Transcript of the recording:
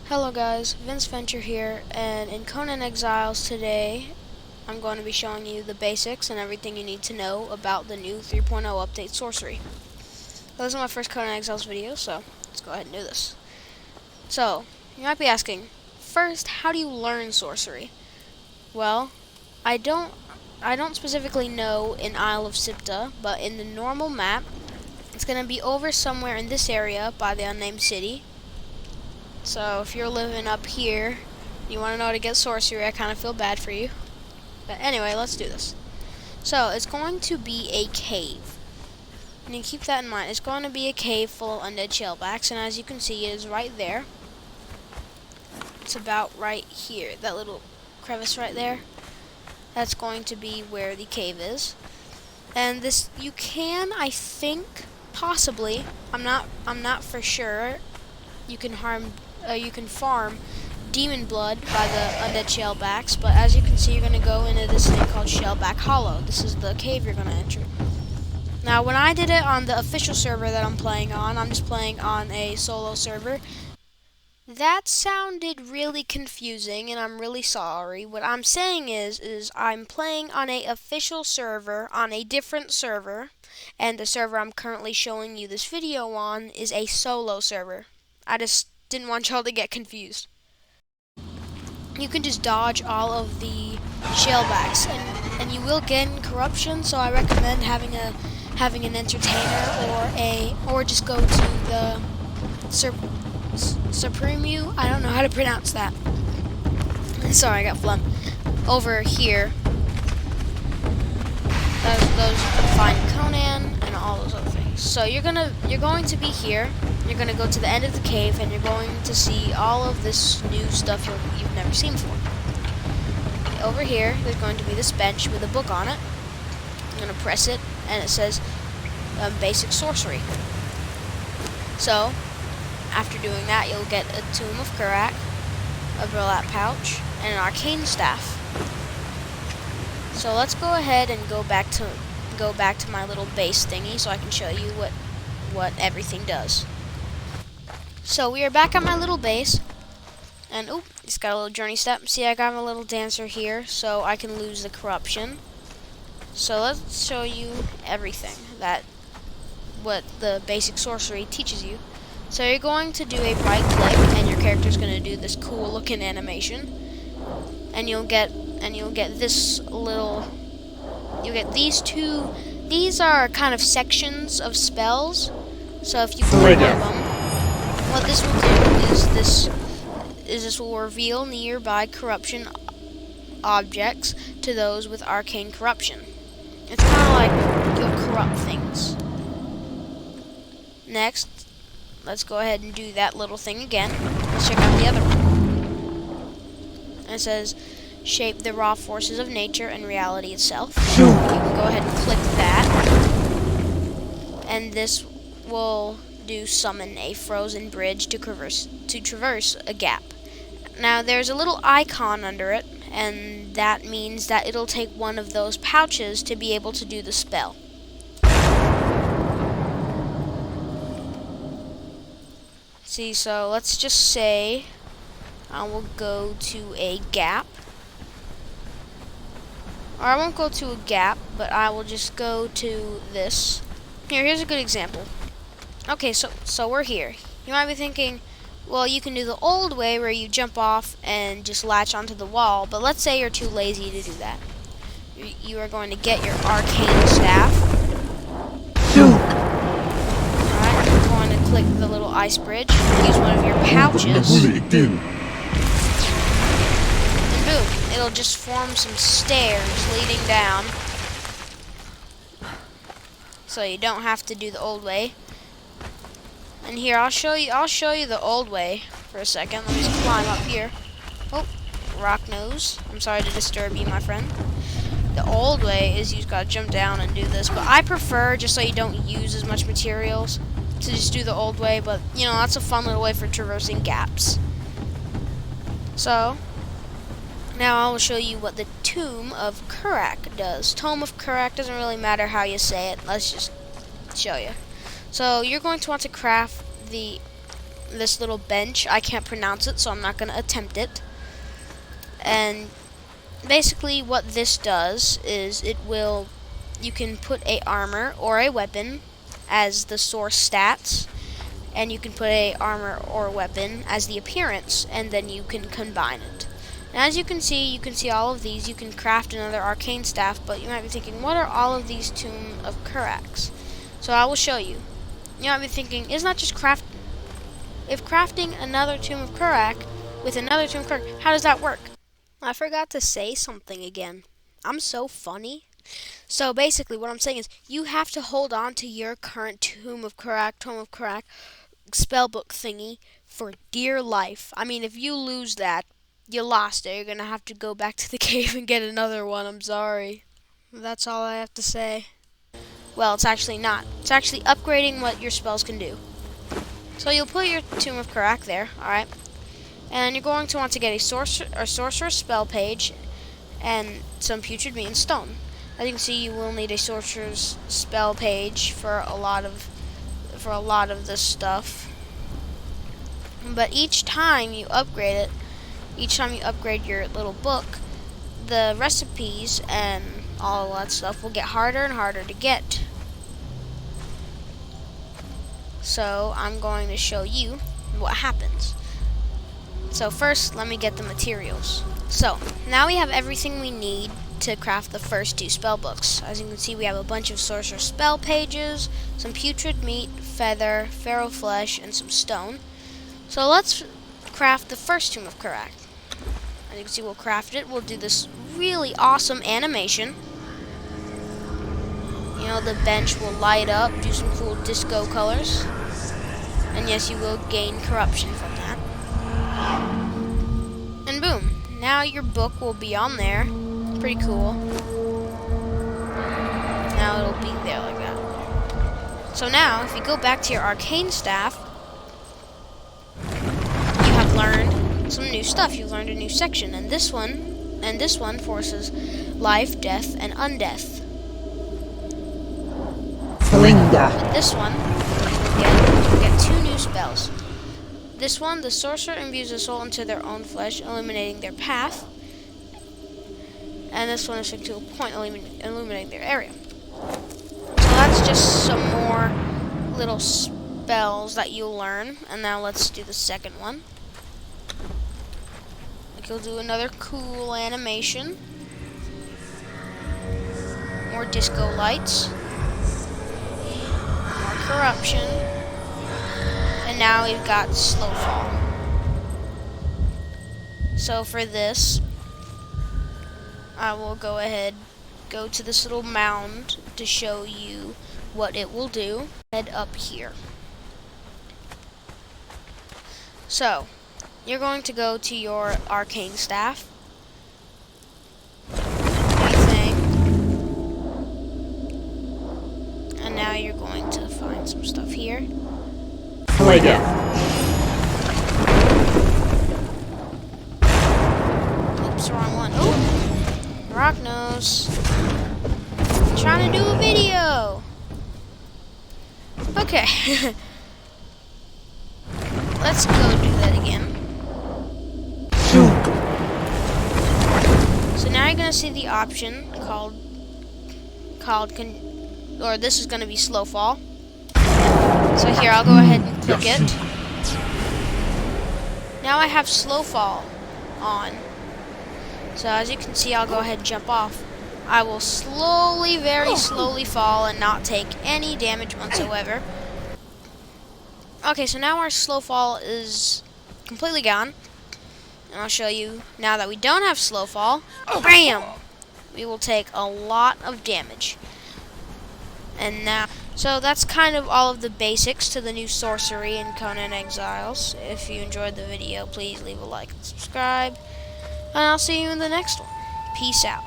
Hello guys, Vince Venture here, and in Conan Exiles today, I'm going to be showing you the basics and everything you need to know about the new 3.0 update sorcery. This is my first Conan Exiles video, so let's go ahead and do this. So, you might be asking, first, how do you learn sorcery? Well, I don't specifically know in Isle of Sipta, but in the normal map, it's going to be over somewhere in this area by the unnamed city. So if you're living up here, you want to know how to get sorcery, I kind of feel bad for you. But anyway, let's do this. So it's going to be a cave. And you keep that in mind. It's going to be a cave full of undead shellbacks, and as you can see, it is right there. It's about right here. That little crevice right there. That's going to be where the cave is. And this, you can, I think, possibly, I'm not for sure. You can farm demon blood by the undead shellbacks, but as you can see, you're going to go into this thing called Shellback Hollow. This is the cave you're going to enter. Now, when I did it on the official server that I'm playing on, I'm just playing on a solo server. That sounded really confusing, and I'm really sorry. What I'm saying is I'm playing on a official server, on a different server, and the server I'm currently showing you this video on is a solo server. I just didn't want y'all to get confused. You can just dodge all of the shellbacks, and you will gain corruption. So I recommend having an entertainer or just go to the Supremu. I don't know how to pronounce that. Sorry, I got phlegm. Over here, those find Conan and all those other things. So you're going to be here. You're going to go to the end of the cave, and you're going to see all of this new stuff you've never seen before. Over here, there's going to be this bench with a book on it. I'm going to press it, and it says Basic Sorcery. So, after doing that, you'll get a Tomb of Kurak, a burlap pouch, and an arcane staff. So let's go ahead and go back to my little base thingy so I can show you what everything does. So we are back at my little base, and it's got a little journey step. See, I got a little dancer here, so I can lose the corruption. So let's show you everything what the basic sorcery teaches you. So you're going to do a right click, and your character's going to do this cool looking animation, and you'll get this little. You'll get these two. These are kind of sections of spells. So if you click one of them, what this will do is this will reveal nearby corruption objects to those with arcane corruption. It's kind of like you'll corrupt things. Next, let's go ahead and do that little thing again. Let's check out the other one. And it says, shape the raw forces of nature and reality itself. You can go ahead and click that. And this will do summon a frozen bridge to traverse a gap. Now there's a little icon under it, and that means that it'll take one of those pouches to be able to do the spell. See, so let's just say I will go to a gap. Or I won't go to a gap, but I will just go to this. Here's a good example. Okay, so we're here. You might be thinking, well, you can do the old way where you jump off and just latch onto the wall, but let's say you're too lazy to do that. You are going to get your arcane staff. Alright, you're going to click the little ice bridge, use one of your pouches, and boom, it'll just form some stairs leading down. So you don't have to do the old way. And here, I'll show you the old way for a second. Let me just climb up here. Oh, rock nose. I'm sorry to disturb you, my friend. The old way is you've got to jump down and do this, but I prefer, just so you don't use as much materials, to just do the old way, but, you know, that's a fun little way for traversing gaps. So, now I will show you what the Tomb of Kurak does. Tomb of Kurak doesn't really matter how you say it. Let's just show you. So you're going to want to craft the this little bench. I can't pronounce it, so I'm not going to attempt it. And basically what this does is you can put a armor or a weapon as the source stats, and you can put a armor or weapon as the appearance, and then you can combine it. And as you can see all of these. You can craft another arcane staff, but you might be thinking, what are all of these Tomb of Kurax? So I will show you. You might be thinking, isn't that just crafting another Tomb of Kurax with another Tomb of Kurax, how does that work? I forgot to say something again. I'm so funny. So basically what I'm saying is you have to hold on to your current Tomb of Kurax spellbook thingy for dear life. I mean, if you lose that, you lost it. You're gonna have to go back to the cave and get another one. I'm sorry. That's all I have to say. Well, it's actually not. It's actually upgrading what your spells can do. So you'll put your Tomb of Kurax there, alright? And you're going to want to get a sorcerer's spell page and some putrid meat and stone. As you can see, you will need a sorcerer's spell page for a lot of this stuff. But each time you upgrade it, each time you upgrade your little book, the recipes and all of that stuff will get harder and harder to get. So I'm going to show you what happens. So first, let me get the materials. So now we have everything we need to craft the first 2 spell books. As you can see, we have a bunch of sorcerer spell pages, some putrid meat, feather, pharaoh flesh, and some stone. So let's craft the first Tomb of Kurax. As you can see, we'll craft it. We'll do this really awesome animation. You know, the bench will light up, do some cool disco colors. And yes, you will gain corruption from that. And boom, now your book will be on there. Pretty cool. Now it'll be there like that. So now, if you go back to your arcane staff, you have learned some new stuff. You've learned a new section, and this one forces life, death, and undeath. With this one, you get 2 new spells. This one, the sorcerer imbues a soul into their own flesh, illuminating their path. And this one is to a point, illuminating their area. So that's just some more little spells that you'll learn. And now let's do the second one. You'll do another cool animation. More disco lights. More corruption. And now we've got Snowfall. So for this, I will go to this little mound to show you what it will do. Head up here. So, you're going to go to your arcane staff. And now you're going to find some stuff here. Later. Oops, wrong one. Oh, rock nose. I'm trying to do a video. Okay. Let's go do that again. So now you're gonna see the option or this is gonna be Snowfall. So here, I'll go ahead and click it. Now I have Snowfall on. So as you can see, I'll go ahead and jump off. I will slowly, very slowly fall and not take any damage whatsoever. Okay, so now our Snowfall is completely gone. And I'll show you, now that we don't have Snowfall, BAM! We will take a lot of damage. And now, so that's kind of all of the basics to the new sorcery in Conan Exiles. If you enjoyed the video, please leave a like and subscribe. And I'll see you in the next one. Peace out.